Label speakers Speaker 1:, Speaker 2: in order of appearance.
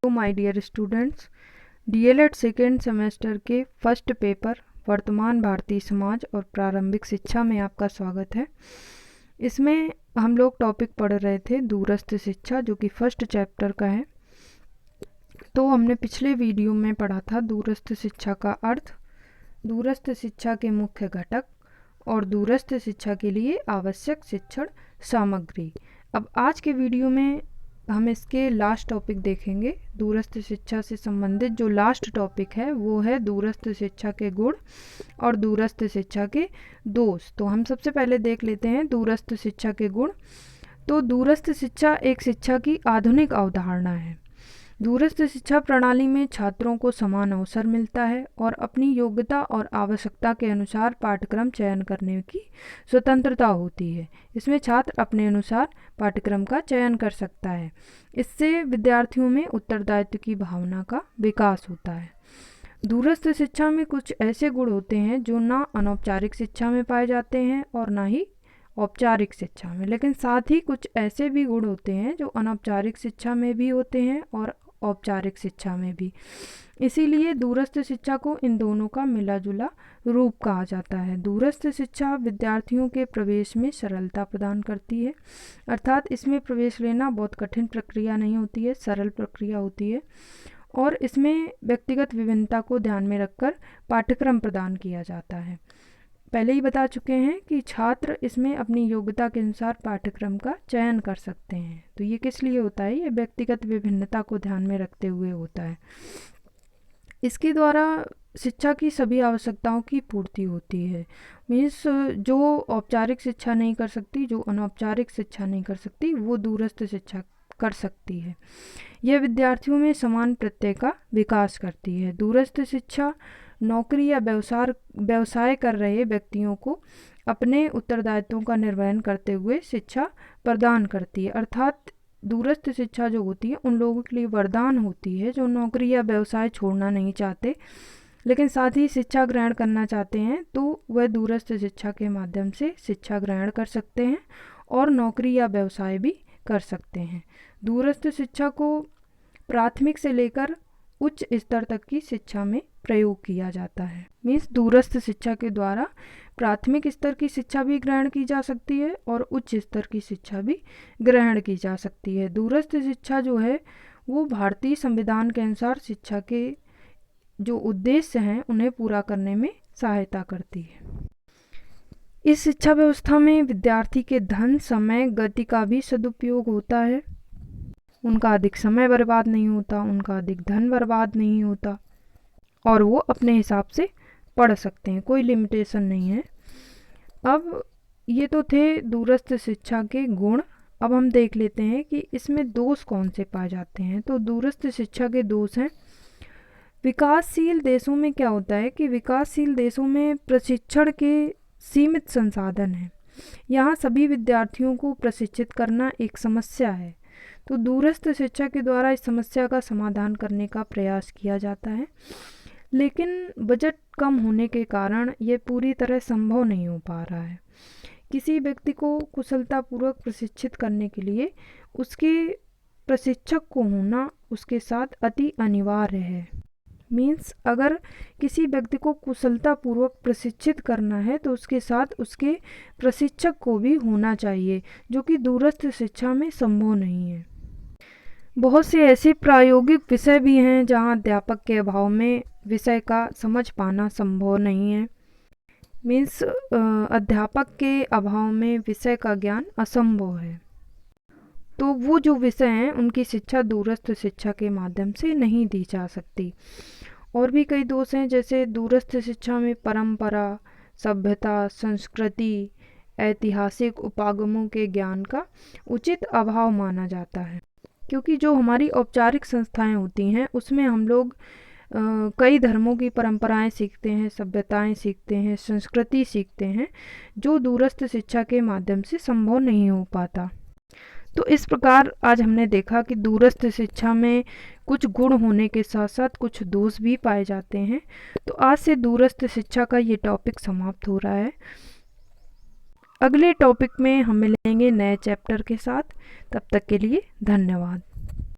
Speaker 1: तो my dear students, D El Ed second semester के first paper वर्तमान भारतीय समाज और प्रारंभिक शिक्षा में आपका स्वागत है। इसमें हम लोग टॉपिक पढ़ रहे थे दूरस्थ शिक्षा, जो कि फर्स्ट चैप्टर का है। तो हमने पिछले वीडियो में पढ़ा था दूरस्थ शिक्षा का अर्थ, दूरस्थ शिक्षा के मुख्य घटक और दूरस्थ शिक्षा के लिए आवश्यक शिक्षण सामग्री। अब आज के वीडियो में हम इसके लास्ट टॉपिक देखेंगे। दूरस्थ शिक्षा से संबंधित जो लास्ट टॉपिक है वो है दूरस्थ शिक्षा के गुण और दूरस्थ शिक्षा के दोष। तो हम सबसे पहले देख लेते हैं दूरस्थ शिक्षा के गुण। तो दूरस्थ शिक्षा एक शिक्षा की आधुनिक अवधारणा है। दूरस्थ शिक्षा प्रणाली में छात्रों को समान अवसर मिलता है और अपनी योग्यता और आवश्यकता के अनुसार पाठ्यक्रम चयन करने की स्वतंत्रता होती है। इसमें छात्र अपने अनुसार पाठ्यक्रम का चयन कर सकता है। इससे विद्यार्थियों में उत्तरदायित्व की भावना का विकास होता है। दूरस्थ शिक्षा में कुछ ऐसे गुण होते हैं जो ना अनौपचारिक शिक्षा में पाए जाते हैं और ना ही औपचारिक शिक्षा में, लेकिन साथ ही कुछ ऐसे भी गुण होते हैं जो अनौपचारिक शिक्षा में भी होते हैं और औपचारिक शिक्षा में भी। इसीलिए दूरस्थ शिक्षा को इन दोनों का मिला जुला रूप कहा जाता है। दूरस्थ शिक्षा विद्यार्थियों के प्रवेश में सरलता प्रदान करती है, अर्थात इसमें प्रवेश लेना बहुत कठिन प्रक्रिया नहीं होती है, सरल प्रक्रिया होती है। और इसमें व्यक्तिगत विभिन्नता को ध्यान में रखकर पाठ्यक्रम प्रदान किया जाता है। पहले ही बता चुके हैं कि छात्र इसमें अपनी योग्यता के अनुसार पाठ्यक्रम का चयन कर सकते हैं। तो ये किस लिए होता है? ये व्यक्तिगत विभिन्नता को ध्यान में रखते हुए होता है। इसके द्वारा शिक्षा की सभी आवश्यकताओं की पूर्ति होती है। मीन्स जो औपचारिक शिक्षा नहीं कर सकती, जो अनौपचारिक शिक्षा नहीं कर सकती, वो दूरस्थ शिक्षा कर सकती है। यह विद्यार्थियों में समान प्रत्यय का विकास करती है। दूरस्थ शिक्षा नौकरी या व्यवसाय कर रहे व्यक्तियों को अपने उत्तरदायित्वों का निर्वहन करते हुए शिक्षा प्रदान करती है। अर्थात दूरस्थ शिक्षा जो होती है उन लोगों के लिए वरदान होती है जो नौकरी या व्यवसाय छोड़ना नहीं चाहते, लेकिन साथ ही शिक्षा ग्रहण करना चाहते हैं, तो वह दूरस्थ शिक्षा के माध्यम से शिक्षा ग्रहण कर सकते हैं और नौकरी या व्यवसाय भी कर सकते हैं। दूरस्थ शिक्षा को प्राथमिक से लेकर उच्च स्तर तक की शिक्षा में प्रयोग किया जाता है। मीन्स दूरस्थ शिक्षा के द्वारा प्राथमिक स्तर की शिक्षा भी ग्रहण की जा सकती है और उच्च स्तर की शिक्षा भी ग्रहण की जा सकती है। दूरस्थ शिक्षा जो है वो भारतीय संविधान के अनुसार शिक्षा के जो उद्देश्य हैं उन्हें पूरा करने में सहायता करती है। इस शिक्षा व्यवस्था में विद्यार्थी के धन, समय, गति का भी सदुपयोग होता है। उनका अधिक समय बर्बाद नहीं होता, उनका अधिक धन बर्बाद नहीं होता और वो अपने हिसाब से पढ़ सकते हैं, कोई लिमिटेशन नहीं है। अब ये तो थे दूरस्थ शिक्षा के गुण। अब हम देख लेते हैं कि इसमें दोष कौन से पाए जाते हैं। तो दूरस्थ शिक्षा के दोष हैं। विकासशील देशों में क्या होता है कि विकासशील देशों में प्रशिक्षण के सीमित संसाधन हैं। यहाँ सभी विद्यार्थियों को प्रशिक्षित करना एक समस्या है। तो दूरस्थ शिक्षा के द्वारा इस समस्या का समाधान करने का प्रयास किया जाता है, लेकिन बजट कम होने के कारण ये पूरी तरह संभव नहीं हो पा रहा है। किसी व्यक्ति को कुशलतापूर्वक प्रशिक्षित करने के लिए उसके प्रशिक्षक को होना उसके साथ अति अनिवार्य है। मीन्स अगर किसी व्यक्ति को कुशलतापूर्वक प्रशिक्षित करना है तो उसके साथ उसके प्रशिक्षक को भी होना चाहिए, जो कि दूरस्थ शिक्षा में संभव नहीं है। बहुत से ऐसे प्रायोगिक विषय भी हैं जहां अध्यापक के अभाव में विषय का समझ पाना संभव नहीं है। मीन्स अध्यापक के अभाव में विषय का ज्ञान असंभव है। तो वो जो विषय हैं उनकी शिक्षा दूरस्थ शिक्षा के माध्यम से नहीं दी जा सकती। और भी कई दोष हैं, जैसे दूरस्थ शिक्षा में परंपरा, सभ्यता, संस्कृति, ऐतिहासिक उपागमों के ज्ञान का उचित अभाव माना जाता है। क्योंकि जो हमारी औपचारिक संस्थाएं होती हैं उसमें हम लोग कई धर्मों की परंपराएं सीखते हैं, सभ्यताएं सीखते हैं, संस्कृति सीखते हैं, जो दूरस्थ शिक्षा के माध्यम से संभव नहीं हो पाता। तो इस प्रकार आज हमने देखा कि दूरस्थ शिक्षा में कुछ गुण होने के साथ साथ कुछ दोष भी पाए जाते हैं। तो आज से दूरस्थ शिक्षा का ये टॉपिक समाप्त हो रहा है। अगले टॉपिक में हम मिलेंगे नए चैप्टर के साथ। तब तक के लिए धन्यवाद।